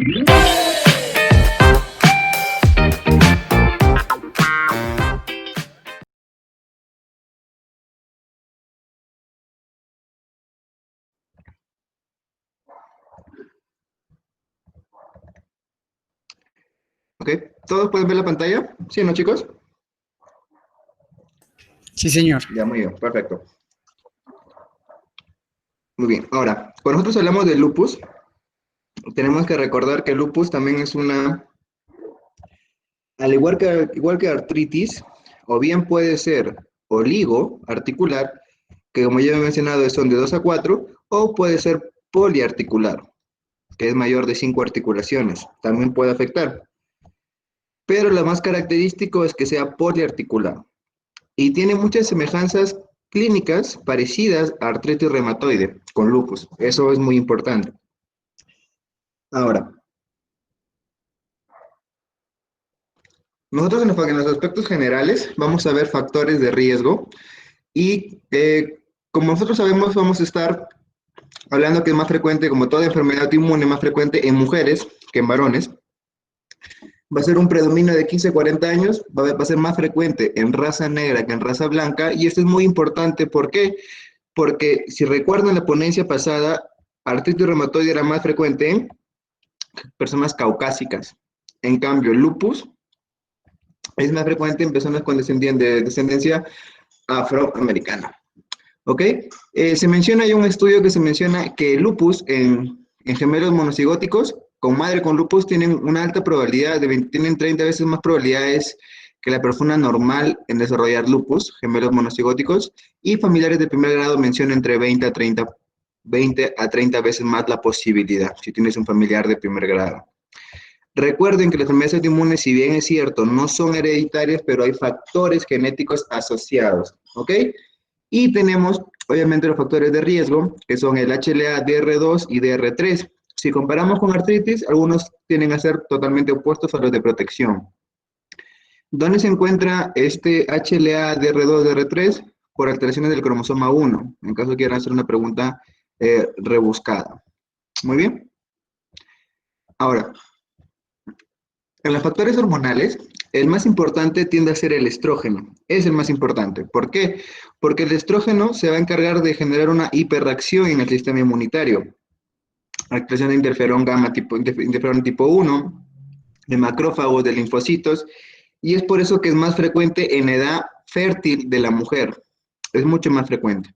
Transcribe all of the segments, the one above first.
Ok, ¿todos pueden ver la pantalla? ¿Sí, no, chicos? Sí, señor. Ya, muy bien, perfecto. Muy bien, ahora, cuando nosotros hablamos de lupus, tenemos que recordar que el lupus también es una, al igual que artritis, o bien puede ser oligoarticular, que como ya he mencionado son de 2 a 4, o puede ser poliarticular, que es mayor de 5 articulaciones, también puede afectar. Pero lo más característico es que sea poliarticular y tiene muchas semejanzas clínicas parecidas a artritis reumatoide con lupus. Eso es muy importante. Ahora, nosotros en los aspectos generales vamos a ver factores de riesgo y como nosotros sabemos vamos a estar hablando que es más frecuente, como toda enfermedad inmune, más frecuente en mujeres que en varones. Va a ser un predominio de 15 a 40 años, va a ser más frecuente en raza negra que en raza blanca, y esto es muy importante. ¿Por qué? Porque si recuerdan la ponencia pasada, artritis reumatoide era más frecuente en personas caucásicas. En cambio, el lupus es más frecuente en personas con de descendencia afroamericana. ¿Ok? Se menciona, hay un estudio que se menciona que el lupus en gemelos monocigóticos con madre con lupus tienen una alta probabilidad, tienen 30 veces más probabilidades que la persona normal en desarrollar lupus, gemelos monocigóticos, y familiares de primer grado mencionan entre 20 a 30 veces más la posibilidad, si tienes un familiar de primer grado. Recuerden que las enfermedades inmunes, si bien es cierto, no son hereditarias, pero hay factores genéticos asociados, ¿ok? Y tenemos, obviamente, los factores de riesgo, que son el HLA, DR2 y DR3. Si comparamos con artritis, algunos tienden a ser totalmente opuestos a los de protección. ¿Dónde se encuentra este HLA, DR2, DR3? Por alteraciones del cromosoma 1, en caso quieran hacer una pregunta rebuscada. Muy bien. Ahora, en los factores hormonales, el más importante tiende a ser el estrógeno. Es el más importante. ¿Por qué? Porque el estrógeno se va a encargar de generar una hiperreacción en el sistema inmunitario. Activación de interferón gamma interferón tipo 1, de macrófagos, de linfocitos, y es por eso que es más frecuente en edad fértil de la mujer. Es mucho más frecuente.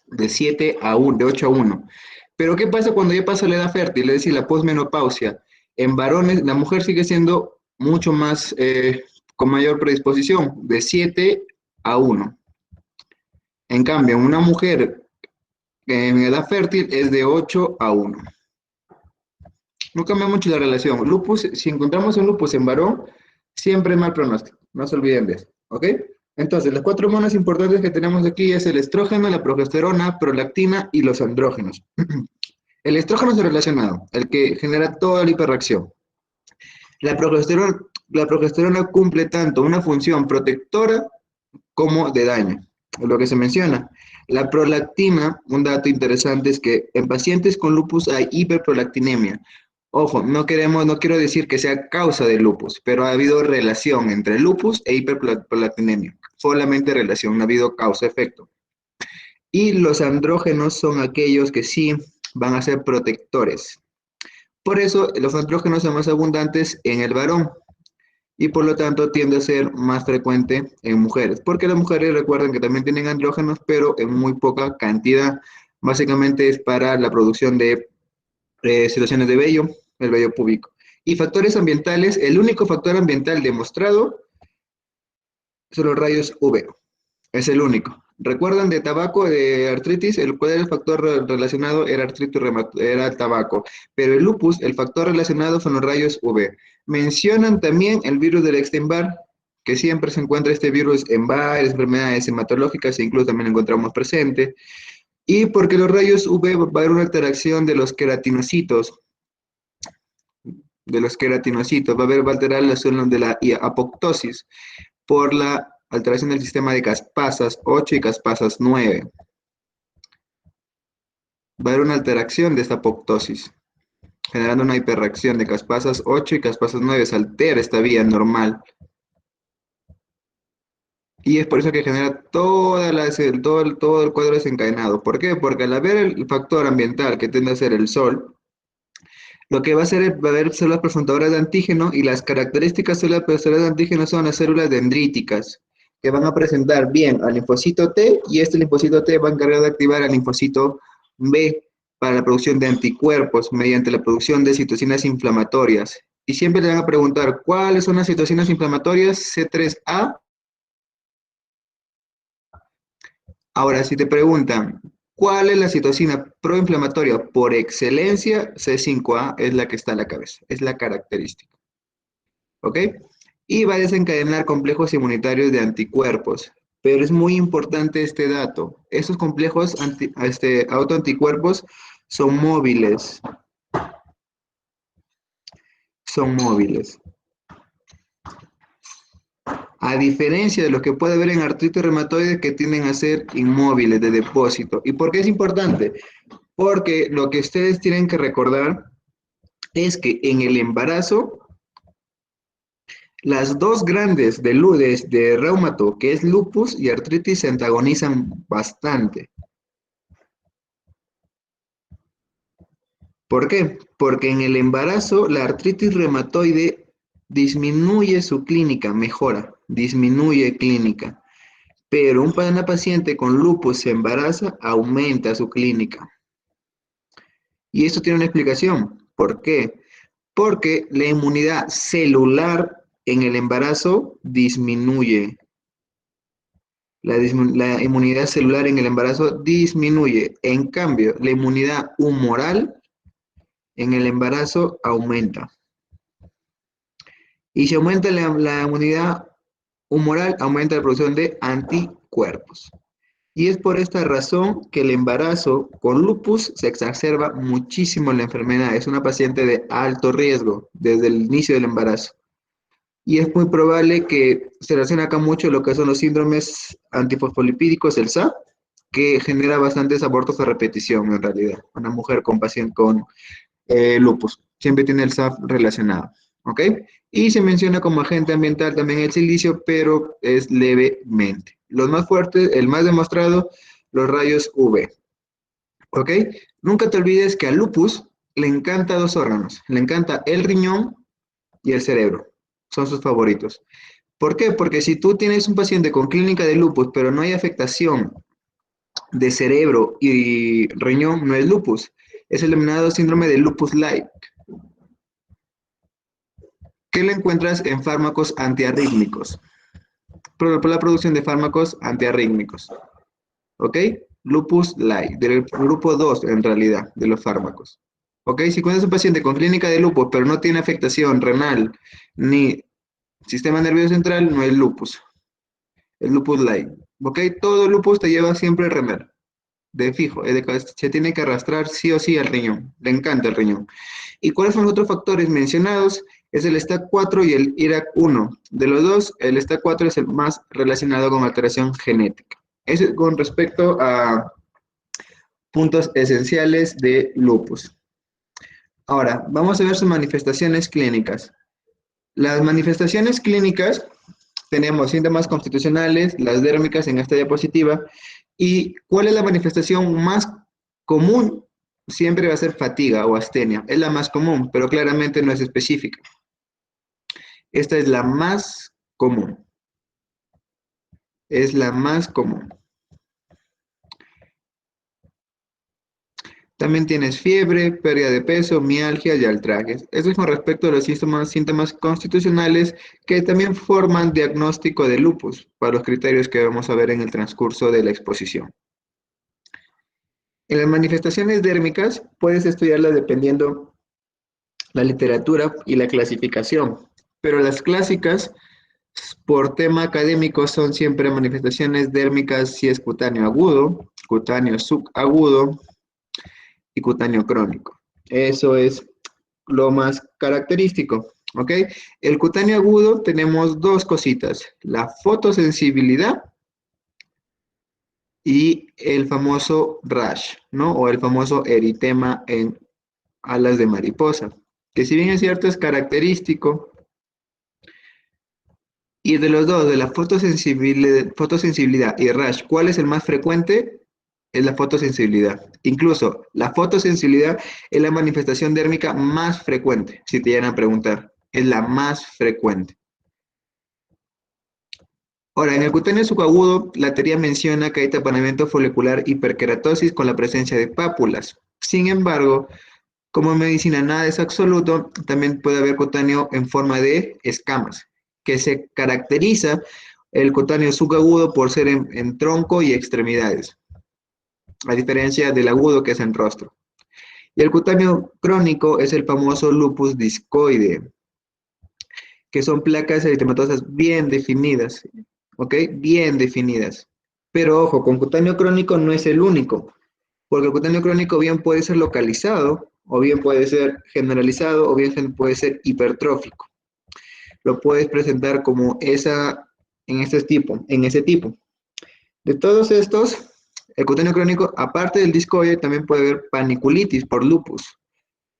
De 7 a 1, de 8 a 1. Pero ¿qué pasa cuando ya pasa la edad fértil? Es decir, la posmenopausia. En varones, la mujer sigue siendo mucho más, con mayor predisposición, de 7 a 1. En cambio, en una mujer en edad fértil es de 8 a 1. No cambia mucho la relación. Lupus, si encontramos un lupus en varón, siempre es mal pronóstico. No se olviden de eso. ¿Ok? Entonces, las 4 hormonas importantes que tenemos aquí es el estrógeno, la progesterona, prolactina y los andrógenos. El estrógeno es el relacionado, el que genera toda la hiperreacción. La progesterona, la progesterona cumple tanto una función protectora como de daño. Lo que se menciona. La prolactina, un dato interesante es que en pacientes con lupus hay hiperprolactinemia. Ojo, no quiero decir que sea causa de lupus, pero ha habido relación entre lupus e hiperprolactinemia. Solamente relación, no ha habido causa-efecto. Y los andrógenos son aquellos que sí van a ser protectores. Por eso los andrógenos son más abundantes en el varón y por lo tanto tiende a ser más frecuente en mujeres, porque las mujeres recuerden que también tienen andrógenos, pero en muy poca cantidad. Básicamente es para la producción de situaciones de vello, el vello púbico. Y factores ambientales, el único factor ambiental demostrado son los rayos UV. Es el único. ¿Recuerdan de tabaco, de artritis? ¿Cuál era el factor relacionado? Era artritis, era el tabaco. Pero el lupus, el factor relacionado son los rayos UV. Mencionan también el virus del Epstein-Barr, que siempre se encuentra este virus en varias enfermedades hematológicas e incluso también lo encontramos presente. Y porque los rayos UV va a haber una interacción de los queratinocitos, va a alterar la zona de la apoptosis por la alteración del sistema de caspasas 8 y caspasas 9. Va a haber una alteración de esta apoptosis. generando una hiperreacción de caspasas 8 y caspasas 9. Se altera esta vía normal. Y es por eso que genera todo el cuadro desencadenado. ¿Por qué? Porque al haber el factor ambiental que tiende a ser el sol, lo que va a hacer es, va a haber células presentadoras de antígeno y las características células presentadoras de antígeno son las células dendríticas, que van a presentar bien al linfocito T y este linfocito T va a encargar de activar al linfocito B para la producción de anticuerpos mediante la producción de citocinas inflamatorias. Y siempre le van a preguntar, ¿cuáles son las citocinas inflamatorias? C3A. Ahora, si te preguntan, ¿cuál es la citocina proinflamatoria por excelencia? C5A es la que está en la cabeza, es la característica. ¿Ok? Y va a desencadenar complejos inmunitarios de anticuerpos. Pero es muy importante este dato. Esos complejos autoanticuerpos son móviles. Son móviles. A diferencia de lo que puede haber en artritis reumatoide que tienden a ser inmóviles de depósito. ¿Y por qué es importante? Porque lo que ustedes tienen que recordar es que en el embarazo, las dos grandes de reumato, que es lupus y artritis, se antagonizan bastante. ¿Por qué? Porque en el embarazo la artritis reumatoide disminuye su clínica, mejora, disminuye clínica. Pero una paciente con lupus se embaraza, aumenta su clínica. Y esto tiene una explicación. ¿Por qué? Porque la inmunidad celular en el embarazo disminuye. La inmunidad celular en el embarazo disminuye. En cambio, la inmunidad humoral en el embarazo aumenta. Y si aumenta la inmunidad humoral, aumenta la producción de anticuerpos. Y es por esta razón que el embarazo con lupus se exacerba muchísimo la enfermedad. Es una paciente de alto riesgo desde el inicio del embarazo. Y es muy probable que se relacione acá mucho lo que son los síndromes antifosfolipídicos, el SAP, que genera bastantes abortos a repetición en realidad. Una mujer con paciente con lupus siempre tiene el SAP relacionado. ¿Ok? Y se menciona como agente ambiental también el silicio, pero es levemente. Los más fuertes, el más demostrado, los rayos UV. ¿Ok? Nunca te olvides que al lupus le encanta dos órganos. Le encanta el riñón y el cerebro. Son sus favoritos. ¿Por qué? Porque si tú tienes un paciente con clínica de lupus, pero no hay afectación de cerebro y riñón, no es lupus. Es el denominado síndrome de lupus light. ¿Qué le encuentras en fármacos antiarrítmicos? Por la producción de fármacos antiarrítmicos. ¿Ok? Lupus light, del grupo 2 en realidad, de los fármacos. ¿Ok? Si cuentas un paciente con clínica de lupus, pero no tiene afectación renal ni sistema nervioso central, no es lupus. Es lupus light. ¿Ok? Todo lupus te lleva siempre a remar. De fijo, se tiene que arrastrar sí o sí al riñón. Le encanta el riñón. ¿Y cuáles son los otros factores mencionados? Es el STAT4 y el IRAK1. De los dos, el STAT4 es el más relacionado con alteración genética. Eso es con respecto a puntos esenciales de lupus. Ahora, vamos a ver sus manifestaciones clínicas. Las manifestaciones clínicas, tenemos síntomas constitucionales, las dérmicas en esta diapositiva. ¿Y cuál es la manifestación más común? Siempre va a ser fatiga o astenia. Es la más común, pero claramente no es específica. Esta es la más común. Es la más común. También tienes fiebre, pérdida de peso, mialgia y altrajes. Eso es con respecto a los síntomas constitucionales que también forman diagnóstico de lupus para los criterios que vamos a ver en el transcurso de la exposición. En las manifestaciones dérmicas puedes estudiarlas dependiendo la literatura y la clasificación, pero las clásicas por tema académico son siempre manifestaciones dérmicas si es cutáneo agudo, cutáneo subagudo y cutáneo crónico. Eso es lo más característico, ¿ok? El cutáneo agudo tenemos dos cositas, la fotosensibilidad y el famoso rash, ¿no? O el famoso eritema en alas de mariposa, que si bien es cierto es característico, y de los dos, de la fotosensibilidad y rash, ¿cuál es el más frecuente? Es la fotosensibilidad. Incluso la fotosensibilidad es la manifestación dérmica más frecuente, si te llegan a preguntar. Es la más frecuente. Ahora, en el cutáneo subagudo, la teoría menciona que hay taponamiento folicular hiperkeratosis con la presencia de pápulas. Sin embargo, como en medicina nada es absoluto, también puede haber cutáneo en forma de escamas, que se caracteriza el cutáneo subagudo por ser en tronco y extremidades, a diferencia del agudo que es en rostro. Y el cutáneo crónico es el famoso lupus discoide, que son placas eritematosas bien definidas, ¿ok? Bien definidas. Pero ojo, con cutáneo crónico no es el único, porque el cutáneo crónico bien puede ser localizado, o bien puede ser generalizado, o bien puede ser hipertrófico. Lo puedes presentar como en ese tipo. De todos estos, el cutáneo crónico, aparte del discoide, también puede haber paniculitis por lupus,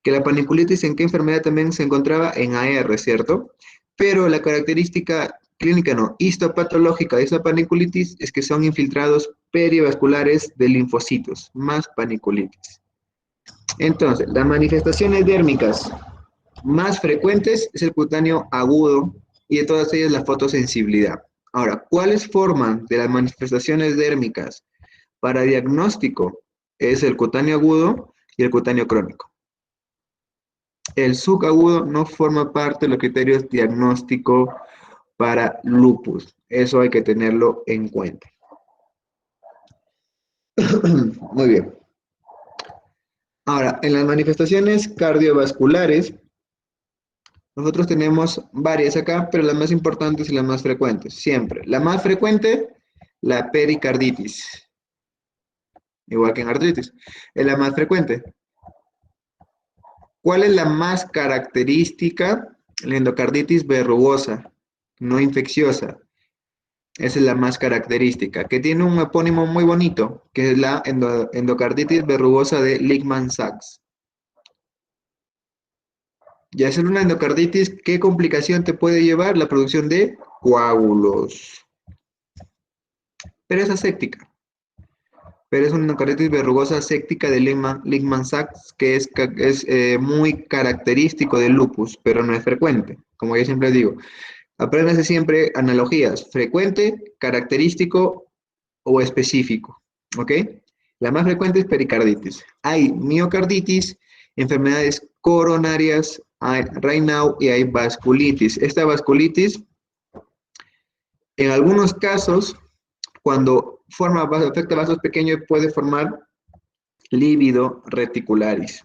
que la paniculitis en qué enfermedad también se encontraba en AR, ¿cierto? Pero la característica clínica no, histopatológica de esa paniculitis es que son infiltrados perivasculares de linfocitos, más paniculitis. Entonces, las manifestaciones dérmicas más frecuentes es el cutáneo agudo y de todas ellas la fotosensibilidad. Ahora, ¿cuáles forman de las manifestaciones dérmicas para diagnóstico? Es el cutáneo agudo y el cutáneo crónico. El subagudo no forma parte de los criterios diagnósticos para lupus. Eso hay que tenerlo en cuenta. Muy bien. Ahora, en las manifestaciones cardiovasculares, nosotros tenemos varias acá, pero las más importantes y las más frecuentes, siempre. La más frecuente, la pericarditis, igual que en artritis. Es la más frecuente. ¿Cuál es la más característica? La endocarditis verrugosa, no infecciosa. Esa es la más característica, que tiene un epónimo muy bonito, que es la endocarditis verrugosa de Lichtmann-Sachs. Y hacer una endocarditis, ¿qué complicación te puede llevar? La producción de coágulos. Pero es aséptica. Pero es una endocarditis verrugosa séptica de Lichtmann-Sachs, que es muy característico del lupus, pero no es frecuente, como yo siempre digo. Apréndase siempre analogías, frecuente, característico o específico, ¿ok? La más frecuente es pericarditis. Hay miocarditis, enfermedades coronarias, hay Raynaud y hay vasculitis. Esta vasculitis, en algunos casos, cuando afecta vasos pequeños, puede formar lívido reticularis,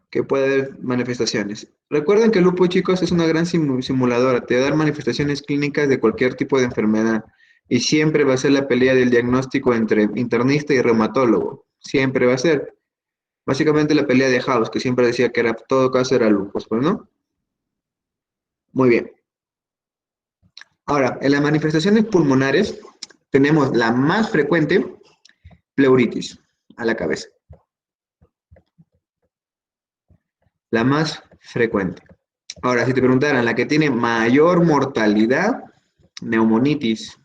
que puede haber manifestaciones. Recuerden que el lupus, chicos, es una gran simuladora, te va a dar manifestaciones clínicas de cualquier tipo de enfermedad y siempre va a ser la pelea del diagnóstico entre internista y reumatólogo, siempre va a ser. Básicamente la pelea de House, que siempre decía que todo caso era lupus, pues, ¿no? Muy bien. Ahora, en las manifestaciones pulmonares tenemos la más frecuente, pleuritis, a la cabeza. La más frecuente. Ahora, si te preguntaran, la que tiene mayor mortalidad, neumonitis,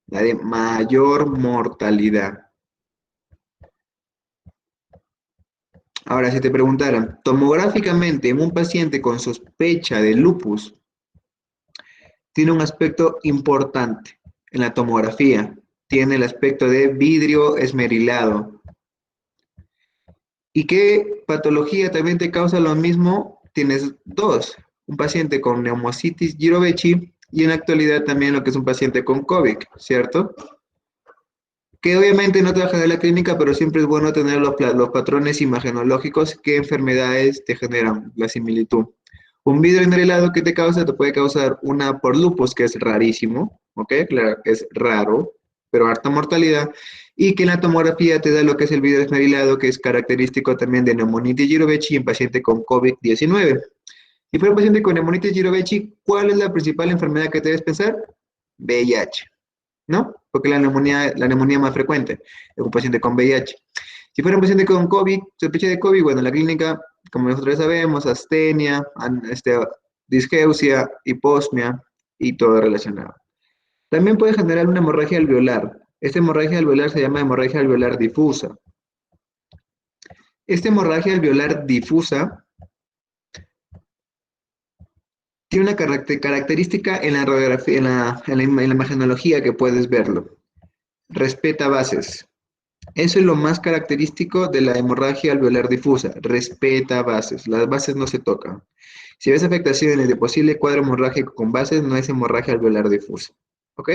la de mayor mortalidad. Ahora, si te preguntaran, tomográficamente en un paciente con sospecha de lupus, tiene un aspecto importante en la tomografía. Tiene el aspecto de vidrio esmerilado. ¿Y qué patología también te causa lo mismo? Tienes dos. Un paciente con neumocitis Girovechi y en la actualidad también lo que es un paciente con COVID, ¿cierto? Que obviamente no trabaja de la clínica, pero siempre es bueno tener los patrones imagenológicos, qué enfermedades te generan la similitud. Un vidrio esmerilado que te causa, te puede causar una por lupus, que es rarísimo, ¿ok? Claro, es raro, pero harta mortalidad. Y que en la tomografía te da lo que es el vidrio esmerilado, que es característico también de neumonitis Girovechi en paciente con COVID-19. Si fuera un paciente con neumonitis Girovechi, ¿cuál es la principal enfermedad que te debes pensar? VIH, ¿no? Porque la neumonía más frecuente es un paciente con VIH. Si fuera un paciente con COVID, sospecha de COVID, bueno, en la clínica, como nosotros ya sabemos, astenia, disgeusia, hiposmia y todo relacionado. También puede generar una hemorragia alveolar. Esta hemorragia alveolar se llama hemorragia alveolar difusa. Esta hemorragia alveolar difusa tiene una característica en la radiografía, en la imagenología que puedes verlo. Respeta bases. Eso es lo más característico de la hemorragia alveolar difusa. Respeta bases. Las bases no se tocan. Si ves afectaciones de posible cuadro hemorrágico con bases, no es hemorragia alveolar difusa. ¿Ok?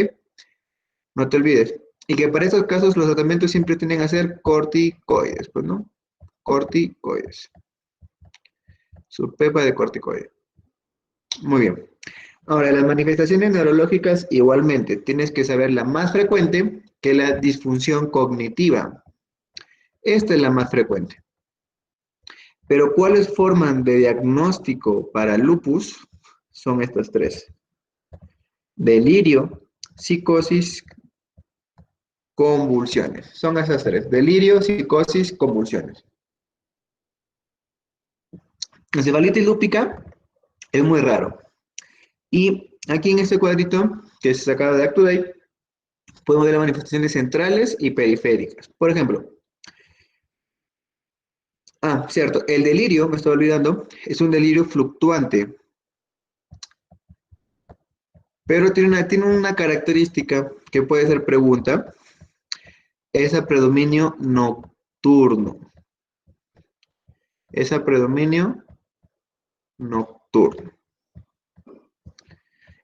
No te olvides. Y que para estos casos los tratamientos siempre tienen que ser corticoides, pues, ¿no? Corticoides. Su pepa de corticoide. Muy bien. Ahora, las manifestaciones neurológicas igualmente. Tienes que saber la más frecuente, que es la disfunción cognitiva. Esta es la más frecuente. Pero ¿cuáles forman de diagnóstico para lupus? Son estas tres. Delirio, psicosis, convulsiones. Son esas tres. Delirio, psicosis, convulsiones. La encefalitis lúpica es muy raro. Y aquí en este cuadrito, que se sacaba de Up2Date, podemos ver las manifestaciones centrales y periféricas. Por ejemplo, cierto, el delirio, me estoy olvidando, es un delirio fluctuante. Pero tiene una característica que puede ser pregunta. Es a predominio nocturno. Es a predominio nocturno.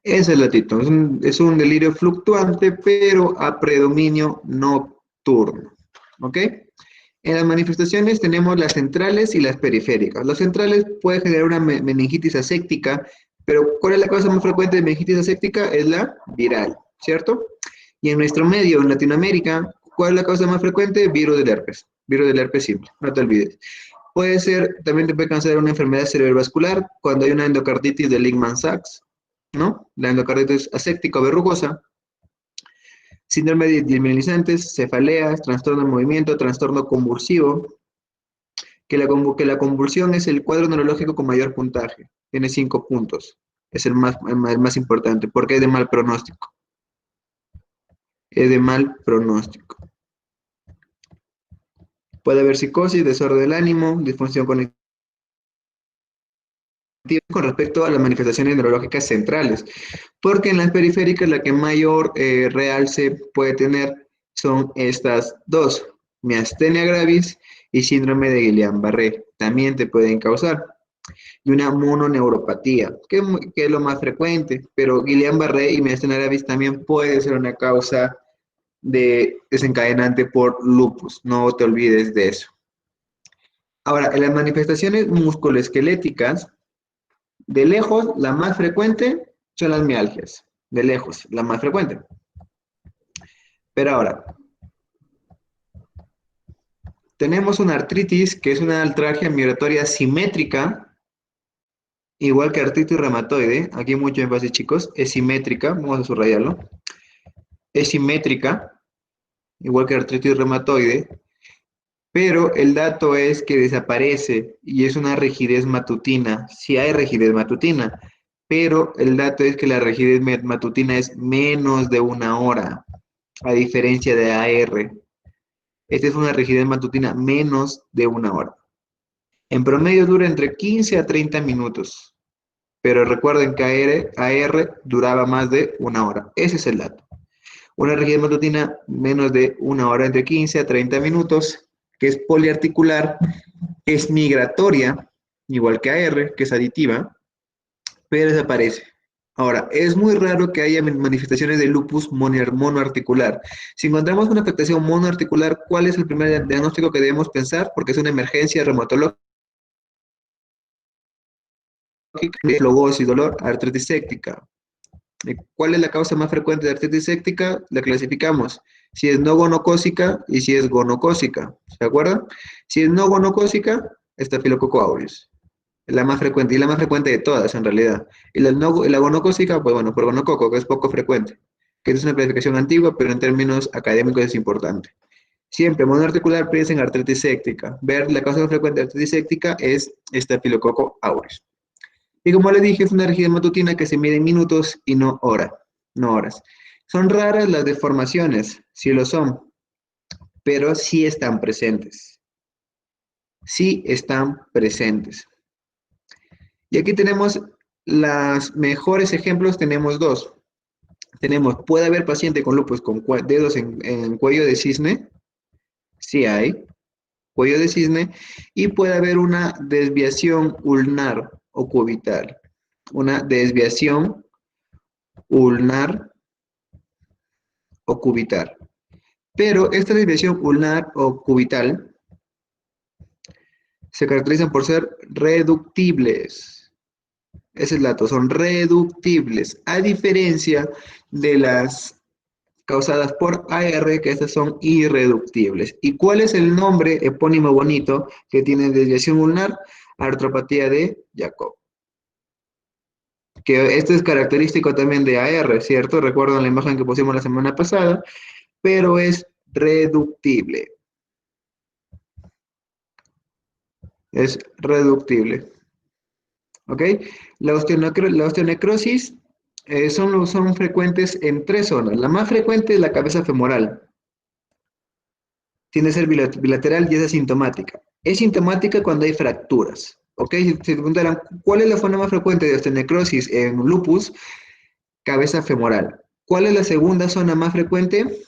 Ese es el título. Es un delirio fluctuante, pero a predominio nocturno. ¿Ok? En las manifestaciones tenemos las centrales y las periféricas. Las centrales pueden generar una meningitis aséptica, pero ¿cuál es la causa más frecuente de meningitis aséptica? Es la viral, ¿cierto? Y en nuestro medio, en Latinoamérica, ¿cuál es la causa más frecuente? Virus del herpes simple, no te olvides. Puede ser, también te puede causar una enfermedad cerebrovascular cuando hay una endocarditis de Lehmann-Sachs, ¿no? La endocarditis aséptica o verrugosa. Síndrome de desmielinizantes, cefaleas, trastorno de movimiento, trastorno convulsivo, que la convulsión es el cuadro neurológico con mayor puntaje, tiene 5 puntos, es el más importante, porque es de mal pronóstico. Es de mal pronóstico. Puede haber psicosis, desorden del ánimo, disfunción cognitiva con respecto a las manifestaciones neurológicas centrales, porque en las periféricas la que mayor realce puede tener son estas dos, miastenia gravis y síndrome de Guillain-Barré, también te pueden causar. Y una mononeuropatía, que es lo más frecuente, pero Guillain-Barré y miastenia gravis también puede ser una causa desencadenante por lupus, no te olvides de eso. Ahora, en las manifestaciones musculoesqueléticas, de lejos, la más frecuente son las mialgias. De lejos, la más frecuente. Pero ahora, tenemos una artritis que es una artralgia migratoria simétrica, igual que artritis reumatoide. Aquí mucho énfasis, chicos. Es simétrica, vamos a subrayarlo. Es simétrica, igual que artritis reumatoide. Pero el dato es que desaparece y es una rigidez matutina. Sí hay rigidez matutina, pero el dato es que la rigidez matutina es menos de 1 hora, a diferencia de AR. Esta es una rigidez matutina menos de 1 hora. En promedio dura entre 15 a 30 minutos, pero recuerden que AR duraba más de 1 hora. Ese es el dato. Una rigidez matutina menos de 1 hora, entre 15 a 30 minutos, que es poliarticular, es migratoria, igual que AR, que es aditiva, pero desaparece. Ahora, es muy raro que haya manifestaciones de lupus monoarticular. Si encontramos una afectación monoarticular, ¿cuál es el primer diagnóstico que debemos pensar? Porque es una emergencia reumatológica, flogosis, dolor, artritis séptica. ¿Cuál es la causa más frecuente de artritis séptica? La clasificamos. Si es no gonocócica y si es gonocócica. ¿Se acuerdan? Si es no gonocócica, Staphylococcus aureus. La más frecuente, y la más frecuente de todas en realidad. Y la gonocócica, pues bueno, por gonococo, que es poco frecuente. Que es una clasificación antigua, pero en términos académicos es importante. Siempre, monoarticular, piensa en artritis séptica. Ver la causa más frecuente de artritis séptica es Staphylococcus aureus. Y como le dije, es una rigidez matutina que se mide en minutos y no horas. Son raras las deformaciones, sí lo son, pero sí están presentes. Sí están presentes. Y aquí tenemos los mejores ejemplos, tenemos dos. Puede haber paciente con lupus con dedos en cuello de cisne, sí hay, cuello de cisne, y puede haber una desviación ulnar o cubital. Una desviación ulnar o cubital. Pero esta desviación ulnar o cubital se caracterizan por ser reductibles. Ese es el dato, son reductibles, a diferencia de las causadas por AR, que estas son irreductibles. ¿Y cuál es el nombre epónimo bonito que tiene desviación ulnar? Artropatía de Jacob. Que esto es característico también de AR, ¿cierto? Recuerdan la imagen que pusimos la semana pasada, pero es reductible. Es reductible. ¿Ok? La osteonecrosis son frecuentes en tres zonas. La más frecuente es la cabeza femoral. Tiende a ser bilateral y es asintomática. Es sintomática cuando hay fracturas. ¿Ok? Si te preguntaran, ¿cuál es la forma más frecuente de osteonecrosis en lupus? Cabeza femoral. ¿Cuál es la segunda zona más frecuente?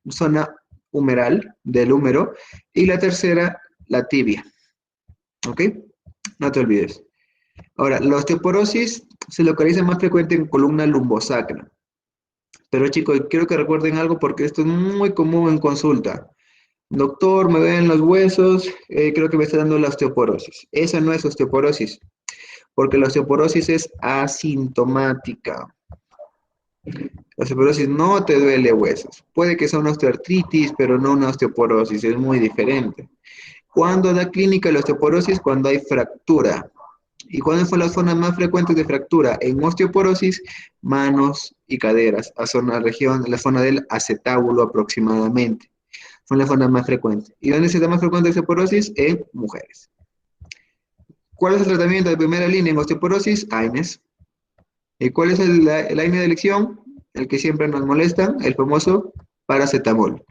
Zona humeral, del húmero. Y la tercera, la tibia. ¿Ok? No te olvides. Ahora, la osteoporosis se localiza más frecuente en columna lumbosacra. Pero chicos, quiero que recuerden algo porque esto es muy común en consulta. Doctor, me ven los huesos, creo que me está dando la osteoporosis. Esa no es osteoporosis, porque la osteoporosis es asintomática. La osteoporosis no te duele huesos. Puede que sea una osteoartritis, pero no una osteoporosis, es muy diferente. ¿Cuándo da clínica la osteoporosis? Cuando hay fractura. ¿Y cuáles son las zonas más frecuentes de fractura? En osteoporosis, manos y caderas, la zona del acetábulo aproximadamente. Son las zonas más frecuentes. ¿Y dónde se da más frecuente la osteoporosis? En mujeres. ¿Cuál es el tratamiento de primera línea en osteoporosis? AINES. ¿Y cuál es el AINE de elección? El que siempre nos molesta, el famoso paracetamol.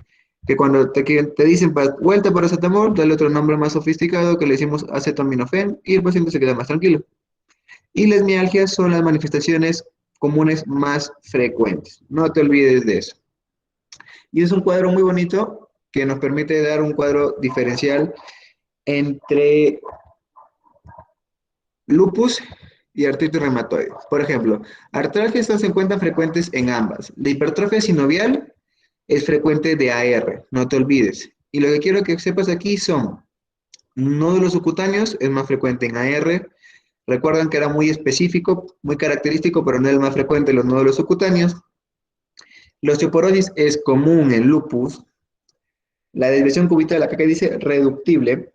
Que cuando te dicen vuelta paracetamol, dale otro nombre más sofisticado que le decimos acetaminofén y el paciente se queda más tranquilo. Y las mialgias son las manifestaciones comunes más frecuentes. No te olvides de eso. Y es un cuadro muy bonito que nos permite dar un cuadro diferencial entre lupus y artritis reumatoide. Por ejemplo, artralgias se encuentran frecuentes en ambas. La hipertrofia sinovial es frecuente de AR, no te olvides. Y lo que quiero que sepas aquí son nódulos subcutáneos, es más frecuente en AR. Recuerdan que era muy específico, muy característico, pero no es el más frecuente los nódulos subcutáneos. La osteoporosis es común en lupus. La desviación cubital, acá que dice reductible,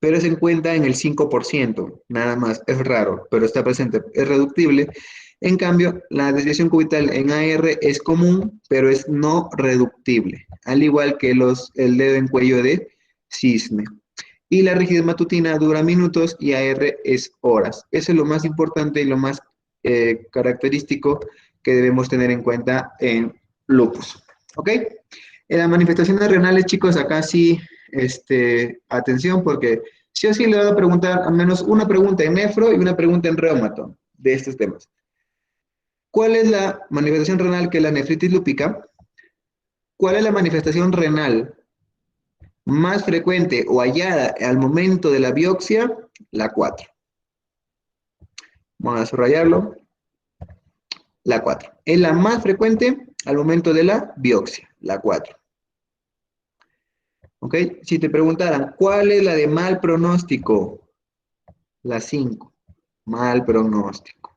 pero se encuentra en el 5%, nada más, es raro, pero está presente, es reductible. En cambio, la desviación cubital en AR es común, pero es no reductible, al igual que el dedo en cuello de cisne. Y la rigidez matutina dura minutos y AR es horas. Eso es lo más importante y lo más característico que debemos tener en cuenta en lupus. ¿Ok? En las manifestaciones renales, chicos, acá sí, atención, porque sí o sí le voy a preguntar al menos una pregunta en nefro y una pregunta en reumato de estos temas. ¿Cuál es la manifestación renal que es la nefritis lúpica? ¿Cuál es la manifestación renal más frecuente o hallada al momento de la biopsia? La 4. Vamos a subrayarlo. La 4. Es la más frecuente al momento de la biopsia. La 4. ¿Ok? Si te preguntaran, ¿cuál es la de mal pronóstico? La 5. Mal pronóstico.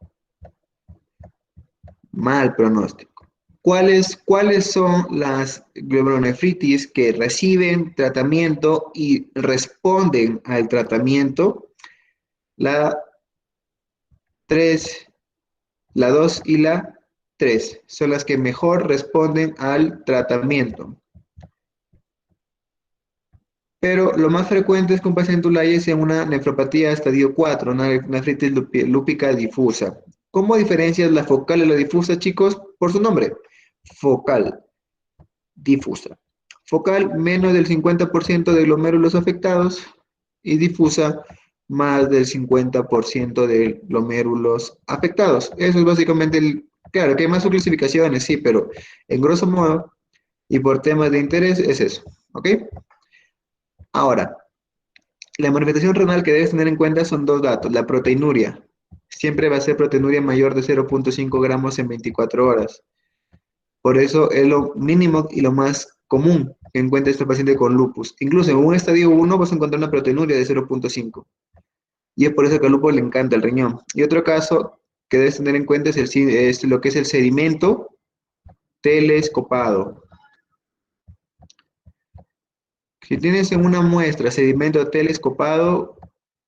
Mal pronóstico. ¿Cuáles son las glomerulonefritis que reciben tratamiento y responden al tratamiento? La 3, la 2 y la 3 son las que mejor responden al tratamiento. Pero lo más frecuente es que un paciente ULAI sea una nefropatía estadio 4, una nefritis lúpica difusa. ¿Cómo diferencias la focal y la difusa, chicos? Por su nombre, focal, difusa. Focal, menos del 50% de glomérulos afectados y difusa, más del 50% de glomérulos afectados. Eso es básicamente claro, que hay más subclasificaciones, sí, pero en grosso modo y por temas de interés es eso, ¿ok? Ahora, la manifestación renal que debes tener en cuenta son dos datos. La proteinuria. Siempre va a ser proteinuria mayor de 0.5 gramos en 24 horas. Por eso es lo mínimo y lo más común que encuentre este paciente con lupus. Incluso en un estadio 1 vas a encontrar una proteinuria de 0.5. Y es por eso que al lupus le encanta el riñón. Y otro caso que debes tener en cuenta es lo que es el sedimento telescopado. Si tienes en una muestra sedimento telescopado,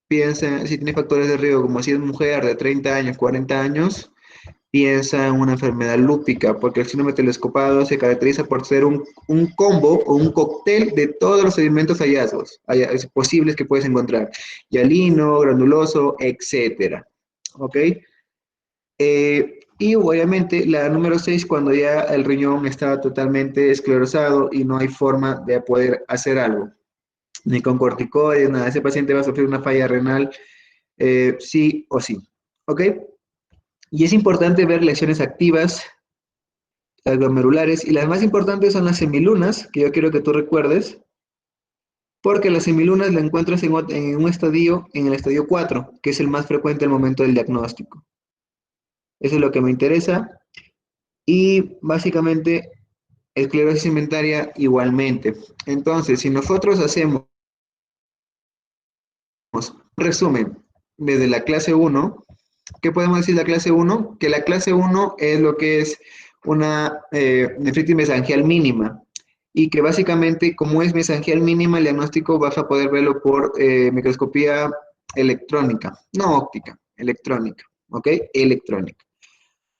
piensa, si tiene factores de riesgo, como si es mujer de 30 años, 40 años, piensa en una enfermedad lúpica, porque el síndrome telescopado se caracteriza por ser un combo o un cóctel de todos los sedimentos hallazgos posibles que puedes encontrar, hialino, granuloso, etcétera. ¿Ok? Y obviamente la número 6, cuando ya el riñón está totalmente esclerosado y no hay forma de poder hacer algo, ni con corticoides, nada, ese paciente va a sufrir una falla renal sí o sí. ¿Ok? Y es importante ver lesiones activas, las glomerulares, y las más importantes son las semilunas, que yo quiero que tú recuerdes, porque las semilunas la encuentras en un estadio, en el estadio 4, que es el más frecuente al momento del diagnóstico. Eso es lo que me interesa. Y básicamente, esclerosis cementaria igualmente. Entonces, si nosotros hacemos un resumen desde la clase 1, ¿qué podemos decir de la clase 1? Que la clase 1 es lo que es una nefritis mesangial mínima y que básicamente como es mesangial mínima el diagnóstico vas a poder verlo por microscopía electrónica, no óptica, electrónica, ¿ok? Electrónica.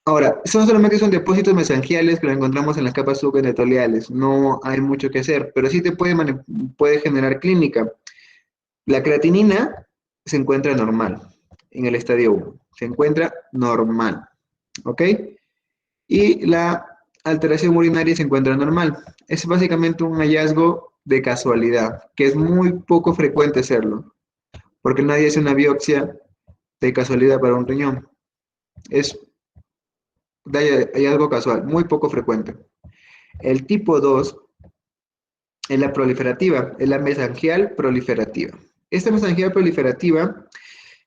Ahora, son depósitos mesangiales que lo encontramos en las capas subendotelioides, no hay mucho que hacer, pero sí te puede generar clínica. La creatinina se encuentra normal en el estadio 1, se encuentra normal, ¿ok? Y la alteración urinaria se encuentra normal. Es básicamente un hallazgo de casualidad, que es muy poco frecuente hacerlo, porque nadie hace una biopsia de casualidad para un riñón. Es de hallazgo casual, muy poco frecuente. El tipo 2 es la proliferativa, es la mesangial proliferativa. Esta mesangial proliferativa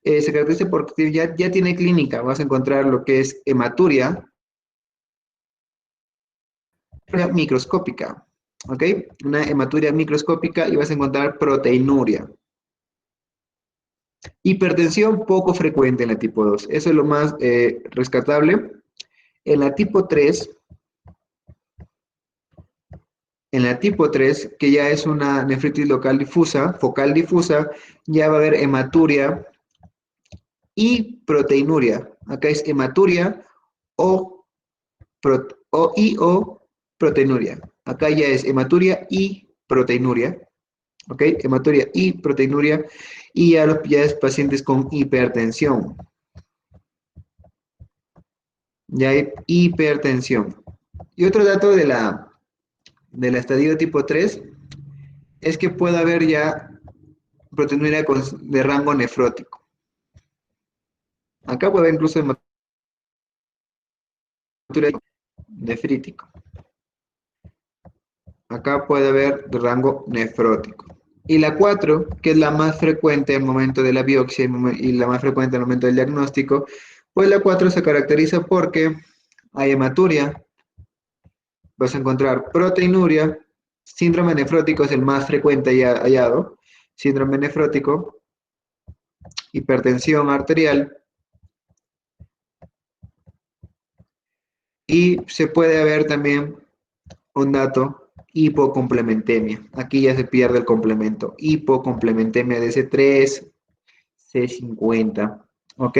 se caracteriza porque ya tiene clínica. Vas a encontrar lo que es hematuria microscópica, ¿ok? Una hematuria microscópica y vas a encontrar proteinuria. Hipertensión poco frecuente en la tipo 2. Eso es lo más rescatable. En la tipo 3, que ya es una nefritis local difusa, focal difusa, ya va a haber hematuria y proteinuria. Acá es hematuria o, o proteinuria. Acá ya es hematuria y proteinuria. ¿Ok? Hematuria y proteinuria. Y ya es pacientes con hipertensión. Ya hay hipertensión. Y otro dato de la estadio tipo 3 es que puede haber ya proteinuria de rango nefrótico. Acá puede haber incluso hematuria nefrítico. Acá puede haber de rango nefrótico. Y la 4, que es la más frecuente al momento de la biopsia y la más frecuente al momento del diagnóstico, pues la 4 se caracteriza porque hay hematuria, vas a encontrar proteinuria, síndrome nefrótico es el más frecuente ya hallado, síndrome nefrótico, hipertensión arterial, y se puede ver también un dato, hipocomplementemia. Aquí ya se pierde el complemento, hipocomplementemia de C3, C50, ¿ok?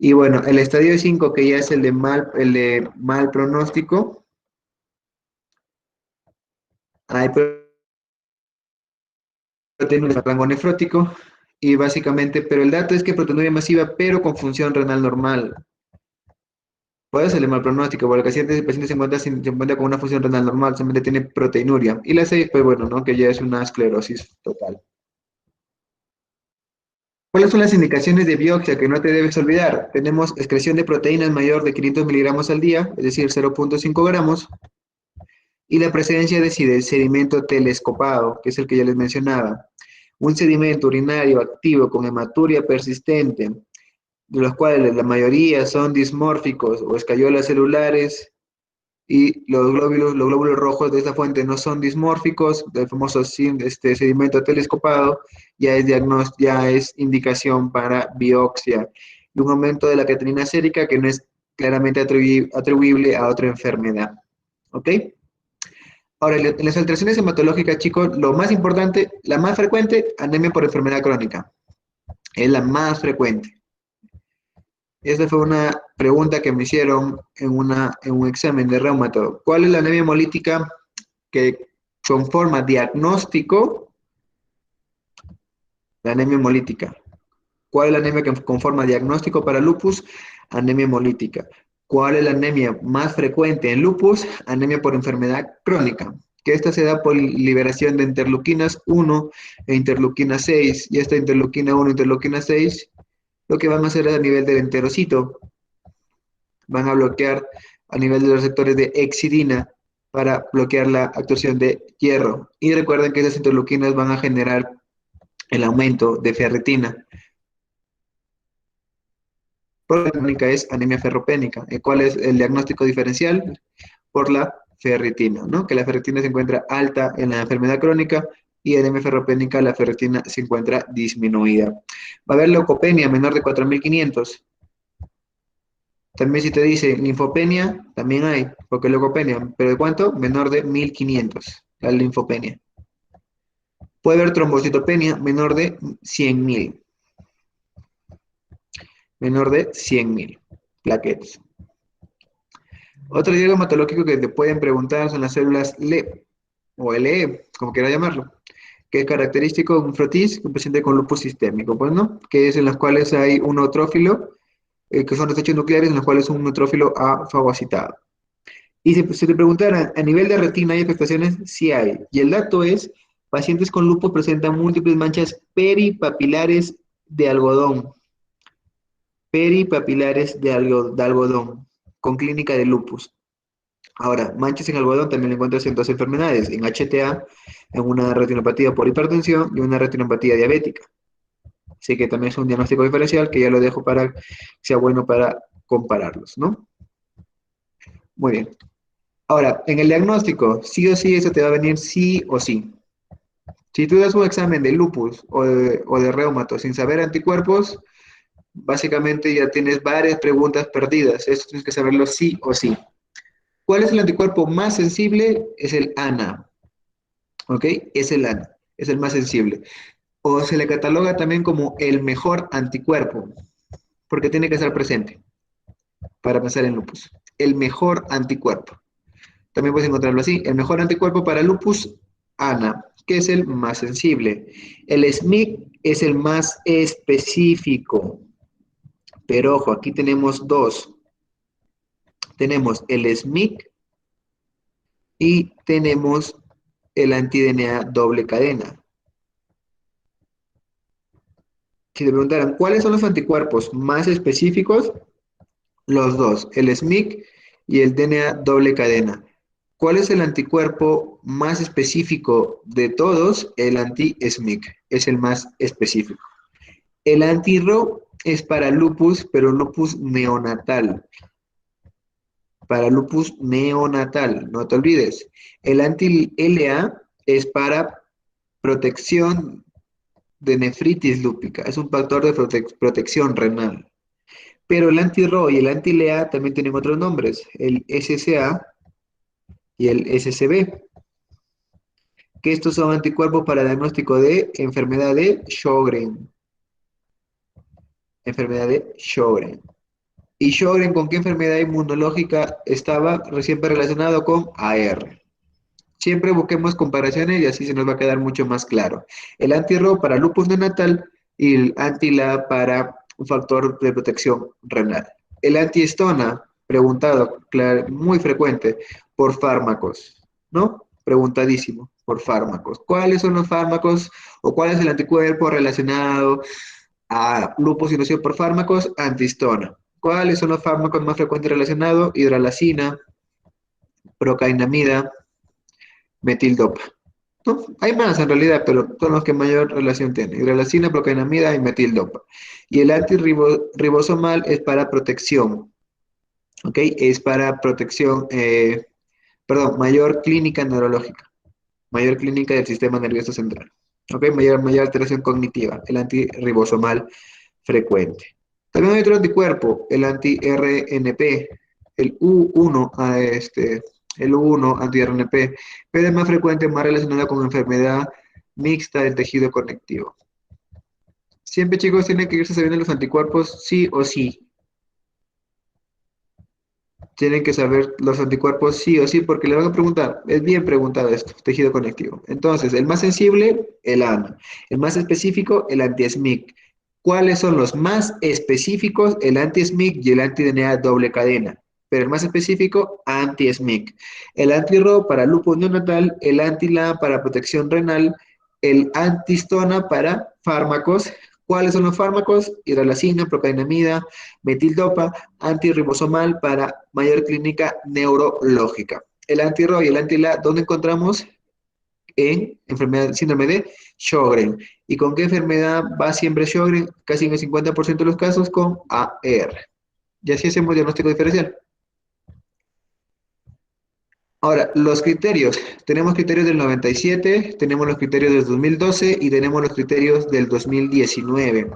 Y bueno, el estadio 5, que ya es el de mal pronóstico, hay proteinuria de rango nefrótico, y básicamente, pero el dato es que proteinuria masiva, pero con función renal normal. Puede ser el mal pronóstico, porque el paciente se encuentra con una función renal normal, solamente tiene proteinuria. Y la 6, pues bueno, ¿no? Que ya es una esclerosis total. ¿Cuáles son las indicaciones de biopsia que no te debes olvidar? Tenemos excreción de proteínas mayor de 500 miligramos al día, es decir, 0,5 gramos, y la presencia de sedimento telescopado, que es el que ya les mencionaba. Un sedimento urinario activo con hematuria persistente, de los cuales la mayoría son dismórficos o escayolas celulares, y los glóbulos rojos de esta fuente no son dismórficos, del famoso sedimento telescopado, ya es indicación para biopsia. Y un aumento de la creatinina sérica que no es claramente atribuible a otra enfermedad. ¿Ok? Ahora, en las alteraciones hematológicas, chicos, lo más importante, la más frecuente, anemia por enfermedad crónica. Es la más frecuente. Esta fue una pregunta que me hicieron en un examen de reumato. ¿Cuál es la anemia hemolítica que conforma diagnóstico? La anemia hemolítica. ¿Cuál es la anemia que conforma diagnóstico para lupus? Anemia hemolítica. ¿Cuál es la anemia más frecuente en lupus? Anemia por enfermedad crónica. Que esta se da por liberación de interleuquinas 1 e interleuquina 6. Y esta interleuquina 1 e interleuquina 6 lo que van a hacer a nivel del enterocito, van a bloquear a nivel de los receptores de exidina para bloquear la actuación de hierro. Y recuerden que esas interleuquinas van a generar el aumento de ferritina. Por la crónica es anemia ferropénica. ¿Cuál es el diagnóstico diferencial? Por la ferritina, ¿no? Que la ferritina se encuentra alta en la enfermedad crónica y anemia ferropénica la ferritina se encuentra disminuida. Va a haber leucopenia menor de 4.500. También si te dice linfopenia, también hay, porque leucopenia, pero ¿de cuánto? Menor de 1.500, la linfopenia. Puede haber trombocitopenia menor de 100.000, menor de 100.000 plaquetas. Otro riesgo hematológico que te pueden preguntar son las células LE, o LE, como quiera llamarlo, que es característico de un frotis, un paciente con lupus sistémico, pues, ¿no? Que es en las cuales hay un neutrófilo, que son desechos nucleares, en los cuales un neutrófilo ha fagocitado. Y si te preguntaran, ¿a nivel de retina hay afectaciones? Sí hay. Y el dato es, pacientes con lupus presentan múltiples manchas peripapilares de algodón. Peripapilares de algodón, con clínica de lupus. Ahora, manchas en algodón también lo encuentras en dos enfermedades, en HTA, en una retinopatía por hipertensión y una retinopatía diabética. Así que también es un diagnóstico diferencial que ya lo dejo para que sea bueno para compararlos, ¿no? Muy bien. Ahora, en el diagnóstico, sí o sí, eso te va a venir sí o sí. Si tú das un examen de lupus o de reumato sin saber anticuerpos, básicamente ya tienes varias preguntas perdidas. Esto tienes que saberlo sí o sí. ¿Cuál es el anticuerpo más sensible? Es el ANA. ¿Ok? Es el ANA. Es el más sensible. O se le cataloga también como el mejor anticuerpo, porque tiene que estar presente para pensar en lupus. El mejor anticuerpo. También puedes encontrarlo así. El mejor anticuerpo para lupus, ANA, que es el más sensible. El SMIC es el más específico. Pero ojo, aquí tenemos dos. Tenemos el SMIC y tenemos el anti-DNA doble cadena. Si te preguntaran, ¿cuáles son los anticuerpos más específicos? Los dos, el SMIC y el DNA doble cadena. ¿Cuál es el anticuerpo más específico de todos? El anti-SMIC, es el más específico. El anti-RO es para lupus, pero lupus neonatal. Para lupus neonatal, no te olvides. El anti-LA es para protección de nefritis lúpica, es un factor de protección renal. Pero el anti-RO y el anti-LA también tienen otros nombres, el SCA y el SCB, que estos son anticuerpos para diagnóstico de enfermedad de Sjögren. Enfermedad de Sjögren. ¿Y Sjögren con qué enfermedad inmunológica estaba recién relacionado con AR? Siempre busquemos comparaciones y así se nos va a quedar mucho más claro. El anti-RO para lupus neonatal y el anti-LA para un factor de protección renal. El anti-estona, preguntado, muy frecuente, por fármacos, ¿no? Preguntadísimo, por fármacos. ¿Cuáles son los fármacos o cuál es el anticuerpo relacionado a lupus inducido por fármacos? Antistona. ¿Cuáles son los fármacos más frecuentes relacionados? Hidralacina, procainamida, metildopa. ¿No? Hay más en realidad, pero son los que mayor relación tienen. Hidralacina, procainamida y metildopa. Y el antirribosomal es para protección, ¿ok? Es para protección, perdón, mayor clínica neurológica, mayor clínica del sistema nervioso central, ¿ok? Mayor alteración cognitiva, el antirribosomal frecuente. También hay otro anticuerpo, el anti-RNP, el U1, el U1 anti-RNP, pero es más frecuente, más relacionado con enfermedad mixta del tejido conectivo. Siempre, chicos, tienen que irse sabiendo los anticuerpos sí o sí. Tienen que saber los anticuerpos sí o sí, porque le van a preguntar, es bien preguntado esto, tejido conectivo. Entonces, el más sensible, el ANA. El más específico, el anti-SMIC. ¿Cuáles son los más específicos? El anti-SMIC y el anti-DNA doble cadena. Pero el más específico, anti-SMIC. El anti-RO para lupus neonatal, el anti-LA para protección renal, el antistona para fármacos. ¿Cuáles son los fármacos? Hidralacina, procainamida, metildopa, antirribosomal para mayor clínica neurológica. El anti-RO y el anti-LA, ¿dónde encontramos? En enfermedad, síndrome de Sjögren. ¿Y con qué enfermedad va siempre Sjögren? Casi en el 50% de los casos con AR. Y así hacemos diagnóstico diferencial. Ahora, los criterios. Tenemos criterios del 97, tenemos los criterios del 2012 y tenemos los criterios del 2019.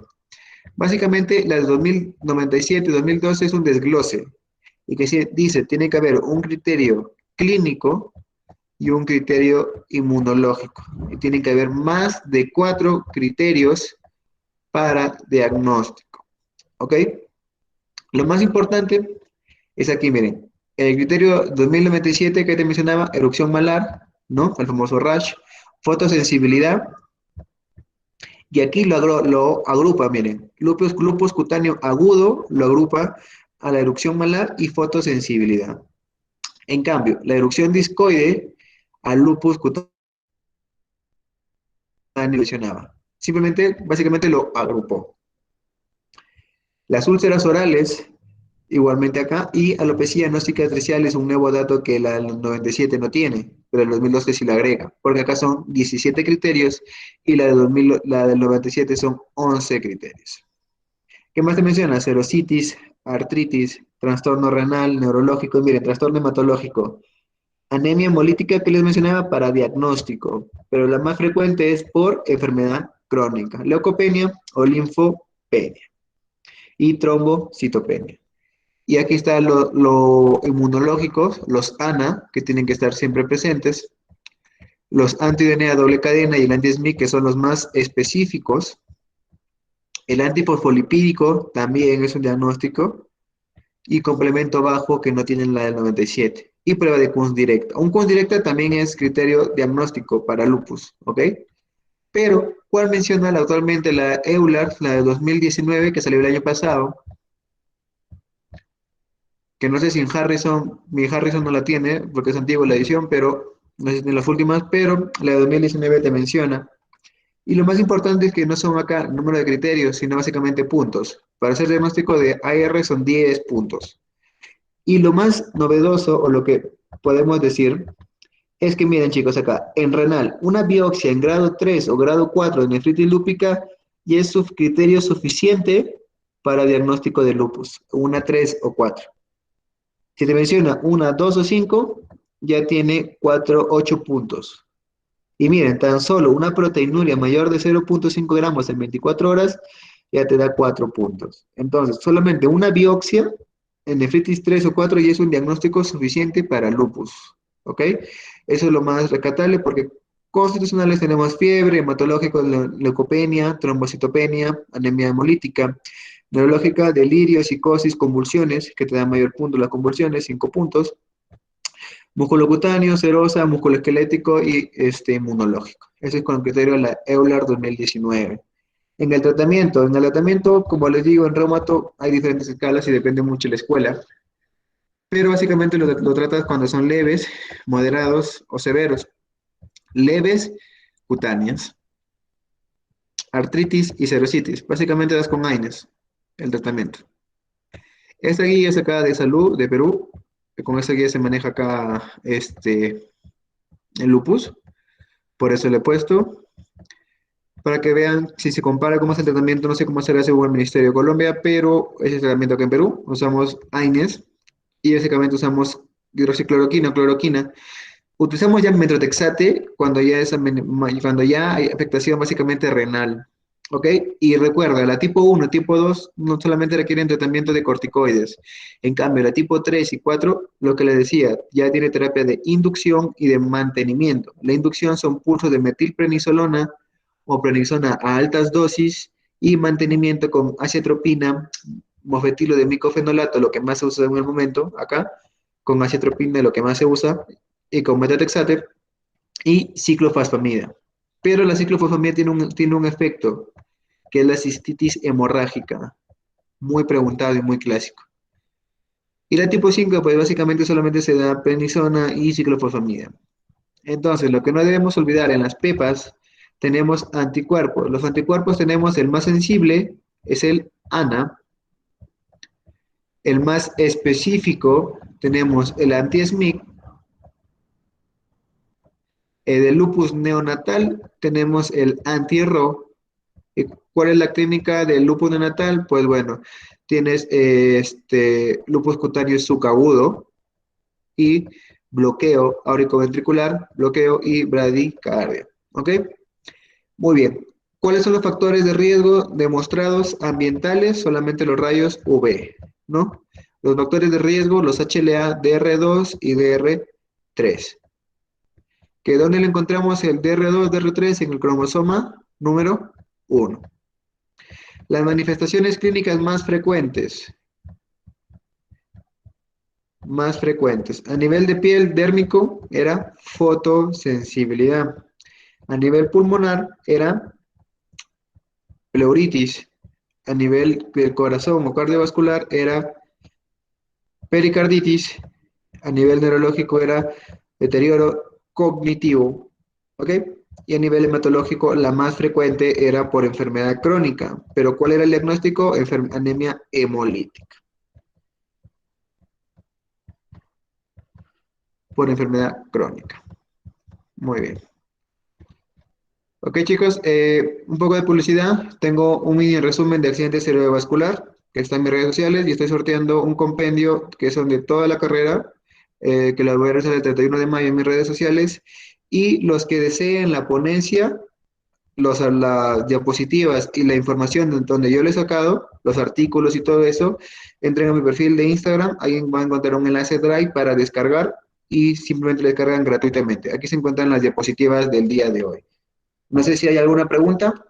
Básicamente, la del 2097 y 2012 es un desglose. Y que dice, tiene que haber un criterio clínico y un criterio inmunológico. Y tienen que haber más de 4 criterios para diagnóstico. ¿Ok? Lo más importante es aquí, miren, el criterio 2097 que te mencionaba, erupción malar, ¿no? El famoso rash, fotosensibilidad, y aquí lo agrupa, miren, lupus cutáneo agudo lo agrupa a la erupción malar y fotosensibilidad. En cambio, la erupción discoide al lupus cutáneo mencionaba. Simplemente, básicamente lo agrupó. Las úlceras orales, igualmente acá, y alopecia no cicatricial es un nuevo dato que la del 97 no tiene, pero el 2012 sí la agrega, porque acá son 17 criterios y la del 97 son 11 criterios. ¿Qué más te menciona? Serositis, artritis, trastorno renal, neurológico, miren, trastorno hematológico, anemia hemolítica que les mencionaba para diagnóstico, pero la más frecuente es por enfermedad crónica, leucopenia o linfopenia y trombocitopenia. Y aquí están los inmunológicos, los ANA, que tienen que estar siempre presentes, los anti-DNA doble cadena y el anti-SMIC, que son los más específicos. El antifosfolipídico también es un diagnóstico, y complemento bajo que no tienen la del 97. Y prueba de Kunz directa. Un Kunz directa también es criterio diagnóstico para lupus, ¿ok? Pero, ¿cuál menciona actualmente la EULAR, la de 2019, que salió el año pasado? Que no sé si en Harrison, mi Harrison no la tiene, porque es antigua la edición, pero no sé si en las últimas, pero la de 2019 te menciona. Y lo más importante es que no son acá número de criterios, sino básicamente puntos. Para hacer diagnóstico de AR son 10 puntos. Y lo más novedoso, o lo que podemos decir, es que miren chicos acá, en renal, una biopsia en grado 3 o grado 4 de nefritis lúpica ya es su criterio suficiente para diagnóstico de lupus, una 3 o 4. Si te menciona una, 2 o 5, ya tiene 4, 8 puntos. Y miren, tan solo una proteinuria mayor de 0.5 gramos en 24 horas ya te da 4 puntos. Entonces, solamente una biopsia en nefritis 3 o 4 ya es un diagnóstico suficiente para lupus. ¿Ok? Eso es lo más recatable porque constitucionales tenemos fiebre, hematológico, leucopenia, trombocitopenia, anemia hemolítica, neurológica, delirio, psicosis, convulsiones, que te dan mayor punto las convulsiones, 5 puntos. Músculo cutáneo, serosa, músculo esquelético y inmunológico. Ese es con el criterio de la EULAR 2019. En el tratamiento, como les digo, en reumato hay diferentes escalas y depende mucho de la escuela, pero básicamente lo tratas cuando son leves, moderados o severos. Leves, cutáneas, artritis y serositis. Básicamente das con AINES el tratamiento. Esta guía es acá de salud de Perú. Con esta guía se maneja acá el lupus. Por eso le he puesto. Para que vean si se compara cómo es el tratamiento. No sé cómo será según el Ministerio de Colombia, pero ese es el tratamiento acá en Perú. Usamos AINES y básicamente usamos hidroxicloroquina, cloroquina. Utilizamos ya metrotexate cuando ya hay afectación básicamente renal. ¿Ok? Y recuerda, la tipo 1, tipo 2 no solamente requieren tratamiento de corticoides. En cambio, la tipo 3 y 4, lo que le decía, ya tiene terapia de inducción y de mantenimiento. La inducción son pulsos de metilprednisolona o prednisona a altas dosis y mantenimiento con acetropina, mofetilo de micofenolato, lo que más se usa en el momento acá, con acetropina, lo que más se usa, y con methotrexate y ciclofosfamida. Pero la ciclofosfamida tiene un efecto, que es la cistitis hemorrágica, muy preguntado y muy clásico. Y la tipo 5, pues básicamente solamente se da prednisona y ciclofosfamida. Entonces, lo que no debemos olvidar en las pepas, tenemos anticuerpos. Los anticuerpos tenemos el más sensible, es el ANA. El más específico, tenemos el anti-SMIC. Del lupus neonatal, tenemos el anti-RO. ¿Cuál es la clínica del lupus neonatal? Pues bueno, tienes lupus cutáneo subagudo y bloqueo auriculoventricular, bloqueo y bradicardia. ¿Ok? Muy bien. ¿Cuáles son los factores de riesgo demostrados ambientales? Solamente los rayos UV, ¿no? Los factores de riesgo, los HLA, DR2 y DR3. ¿Que dónde le encontramos el DR2, DR3? En el cromosoma número 1. Las manifestaciones clínicas más frecuentes. A nivel de piel dérmico era fotosensibilidad. A nivel pulmonar era pleuritis. A nivel del corazón o cardiovascular era pericarditis. A nivel neurológico era deterioro cognitivo. ¿Ok? Y a nivel hematológico la más frecuente era por enfermedad crónica. Pero ¿cuál era el diagnóstico? Anemia hemolítica. Por enfermedad crónica. Muy bien. Ok, chicos, un poco de publicidad. Tengo un mini resumen de accidente cerebrovascular que está en mis redes sociales y estoy sorteando un compendio que son de toda la carrera, que la voy a realizar el 31 de mayo en mis redes sociales. Y los que deseen la ponencia, las diapositivas y la información donde yo le he sacado, los artículos y todo eso, entren a mi perfil de Instagram. Ahí van a encontrar un enlace Drive para descargar y simplemente lo descargan gratuitamente. Aquí se encuentran las diapositivas del día de hoy. No sé si hay alguna pregunta.